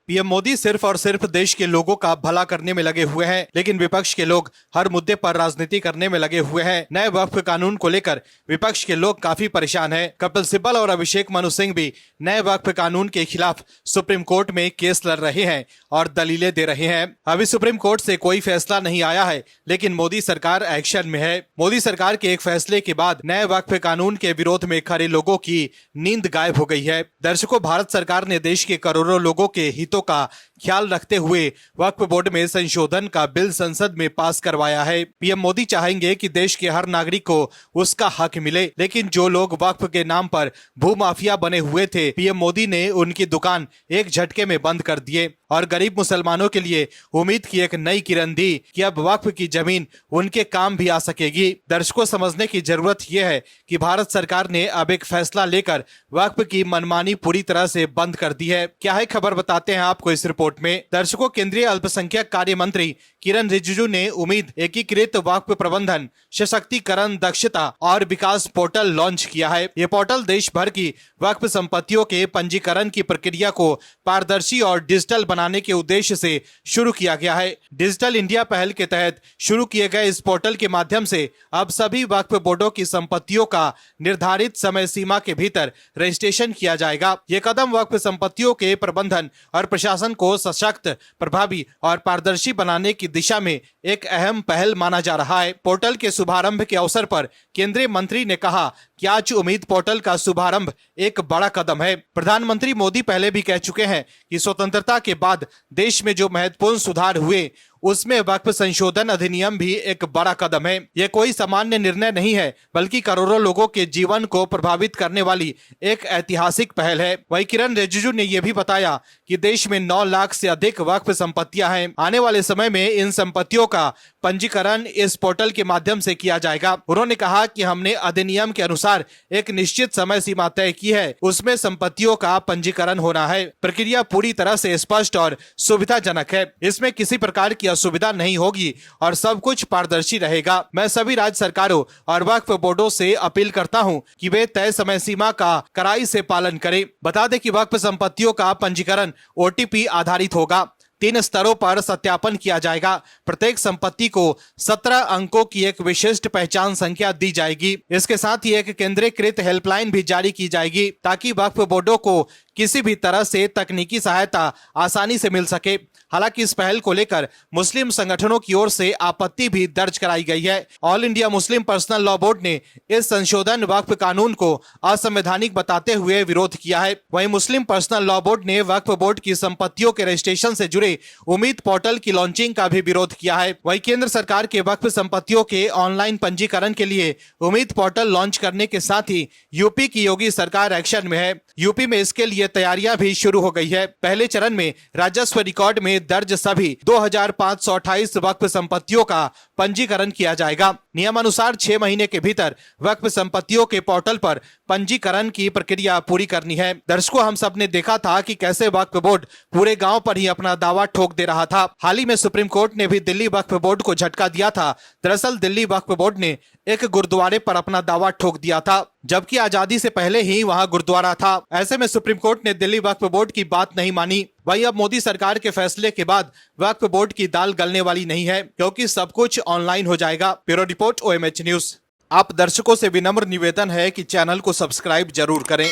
PM Modi सिर्फ और सिर्फ देश के लोगों का भला करने में लगे हुए हैं, लेकिन विपक्ष के लोग हर मुद्दे पर राजनीति करने में लगे हुए हैं। नए वक्फ कानून को लेकर विपक्ष के लोग काफी परेशान हैं। कपिल सिब्बल और अभिषेक मनु सिंह भी नए वक्फ कानून के खिलाफ सुप्रीम कोर्ट में केस लड़ रहे हैं और दलीलें दे रहे हैं। अभी सुप्रीम कोर्ट से कोई फैसला नहीं आया है, लेकिन मोदी सरकार एक्शन में है। मोदी सरकार के एक फैसले के बाद नए वक्फ कानून के विरोध में खड़े लोगों की नींद गायब हो गई है। दर्शकों, भारत सरकार ने देश के करोड़ों लोगों के हितों का ख्याल रखते हुए वक्फ बोर्ड में संशोधन का बिल संसद में पास करवाया है। पीएम मोदी चाहेंगे कि देश के हर नागरिक को उसका हक मिले, लेकिन जो लोग वक्फ के नाम पर भूमाफिया बने हुए थे, पीएम मोदी ने उनकी दुकान एक झटके में बंद कर दिए और गरीब मुसलमानों के लिए उम्मीद की एक नई किरण दी कि अब वक्फ की जमीन उनके काम भी आ सकेगी। दर्शकों, समझने की जरूरत यह है कि भारत सरकार ने अब एक फैसला लेकर वक्फ की मनमानी पूरी तरह से बंद कर दी है। क्या है खबर, बताते हैं आपको इस रिपोर्ट में। दर्शकों, केंद्रीय अल्पसंख्यक कार्य मंत्री किरण रिजिजू ने उम्मीद एकीकृत वक्फ प्रबंधन, सशक्तिकरण, दक्षता और विकास पोर्टल लॉन्च किया है। ये पोर्टल देश भर की वक्फ संपत्तियों के पंजीकरण की प्रक्रिया को पारदर्शी और डिजिटल बनाने के उद्देश्य से शुरू किया गया है। डिजिटल इंडिया पहल के तहत शुरू किए गए इस पोर्टल के माध्यम से अब सभी वक्फ बोर्डों की संपत्तियों का निर्धारित समय सीमा के भीतर रजिस्ट्रेशन किया जाएगा। ये कदम वक्फ संपत्तियों के प्रबंधन और प्रशासन को सशक्त, प्रभावी और पारदर्शी बनाने की दिशा में एक अहम पहल माना जा रहा है। पोर्टल के शुभारंभ के अवसर पर केंद्रीय मंत्री ने कहा कि आज उम्मीद पोर्टल का शुभारंभ एक बड़ा कदम है। प्रधानमंत्री मोदी पहले भी कह चुके हैं कि स्वतंत्रता के बाद देश में जो महत्वपूर्ण सुधार हुए उसमें वक्फ संशोधन अधिनियम भी एक बड़ा कदम है। यह कोई सामान्य निर्णय नहीं है, बल्कि करोड़ों लोगों के जीवन को प्रभावित करने वाली एक ऐतिहासिक पहल है। वहीं किरण रिजिजू ने यह भी बताया कि देश में 9 लाख से अधिक वक्फ संपत्तियां हैं। आने वाले समय में इन संपत्तियों का पंजीकरण इस पोर्टल के माध्यम से किया जाएगा। उन्होंने कहा कि हमने अधिनियम के अनुसार एक निश्चित समय सीमा तय की है, उसमें संपत्तियों का पंजीकरण होना है। प्रक्रिया पूरी तरह से स्पष्ट और सुविधाजनक है, इसमें किसी प्रकार की असुविधा नहीं होगी और सब कुछ पारदर्शी रहेगा। मैं सभी राज्य सरकारों और वक्फ बोर्डों से अपील करता हूं कि वे तय समय सीमा का कड़ाई से पालन करें। बता दें कि वक्फ संपत्तियों का पंजीकरण ओटीपी आधारित होगा। 3 स्तरों पर सत्यापन किया जाएगा। प्रत्येक संपत्ति को 17 अंकों की एक विशिष्ट पहचान संख्या दी जाएगी। इसके साथ ही एक केंद्रीकृत हेल्पलाइन भी जारी की जाएगी ताकि वक्फ बोर्डों को किसी भी तरह से तकनीकी सहायता आसानी से मिल सके। हालांकि इस पहल को लेकर मुस्लिम संगठनों की ओर से आपत्ति भी दर्ज कराई गई है। All India Muslim personal law board ने इस संशोधन वक्फ कानून को असंवैधानिक बताते हुए विरोध किया है। वहीं मुस्लिम पर्सनल लॉ बोर्ड ने वक्फ बोर्ड की संपत्तियों के रजिस्ट्रेशन से जुड़े उम्मीद पोर्टल की लॉन्चिंग का भी विरोध किया है। वहीं केंद्र सरकार के वक्फ संपत्तियों के ऑनलाइन पंजीकरण के लिए उम्मीद पोर्टल लॉन्च करने के साथ ही यूपी की योगी सरकार एक्शन में है। यूपी में इसके लिए तैयारियां भी शुरू हो गई है। पहले चरण में राजस्व रिकॉर्ड में दर्ज सभी 2528 वक्फ संपत्तियों का पंजीकरण किया जाएगा। नियमानुसार 6 महीने के भीतर वक्फ संपत्तियों के पोर्टल पर पंजीकरण की प्रक्रिया पूरी करनी है। दर्शकों, हम सब ने देखा था कि कैसे वक्फ बोर्ड पूरे गांव पर ही अपना दावा ठोक दे रहा था। हाल ही में सुप्रीम कोर्ट ने भी दिल्ली वक्फ बोर्ड को झटका दिया था। दरअसल दिल्ली वक्फ बोर्ड ने एक गुरुद्वारे पर अपना दावा ठोक दिया था, जबकि आजादी से पहले ही वहां गुरुद्वारा था। ऐसे में सुप्रीम कोर्ट ने दिल्ली वक्फ बोर्ड की बात नहीं मानी। वहीं अब मोदी सरकार के फैसले के बाद वक्फ बोर्ड की दाल गलने वाली नहीं है, क्योंकि सब कुछ ऑनलाइन हो जाएगा। Bureau report, OMH news. आप दर्शकों से विनम्र निवेदन है कि चैनल को सब्सक्राइब जरूर करें।